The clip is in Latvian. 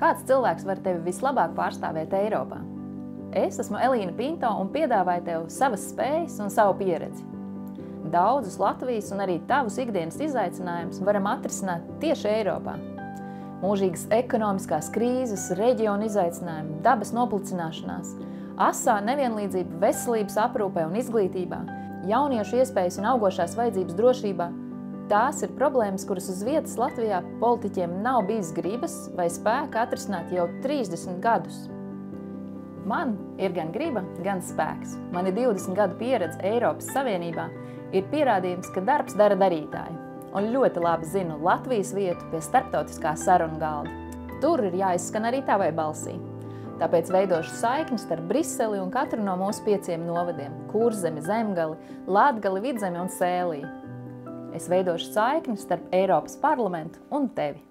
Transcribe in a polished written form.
Kāds cilvēks var tevi vislabāk pārstāvēt Eiropā? Es esmu Elīna Pinto un piedāvāju tev savas spējas un savu pieredzi. Daudzus Latvijas un arī tavus ikdienas izaicinājumus varam atrisināt tieši Eiropā. Mūžīgas ekonomiskās krīzes, reģionu izaicinājumi, dabas noplicināšanās, asā nevienlīdzība veselības aprūpē un izglītībā, jauniešu iespējas un augošās vajadzības drošībā. Tās ir problēmas, kuras uz vietas Latvijā politiķiem nav bijis gribas vai spēka atrisināt jau 30 gadus. Man ir gan griba, gan spēks. Man ir 20 gadu pieredze Eiropas Savienībā, ir pierādījums, ka darbs dara darītāju. Un ļoti labi zinu Latvijas vietu pie starptautiskā sarunu galda. Tur ir jāizskan arī tavai balsī. Tāpēc veidošu saikni starp Briseli un katru no mūsu 5 novadiem – Kurzemi, Zemgali, Latgali, Vidzemi un Sēliju. Es veidošu saikni starp Eiropas parlamentu un tevi.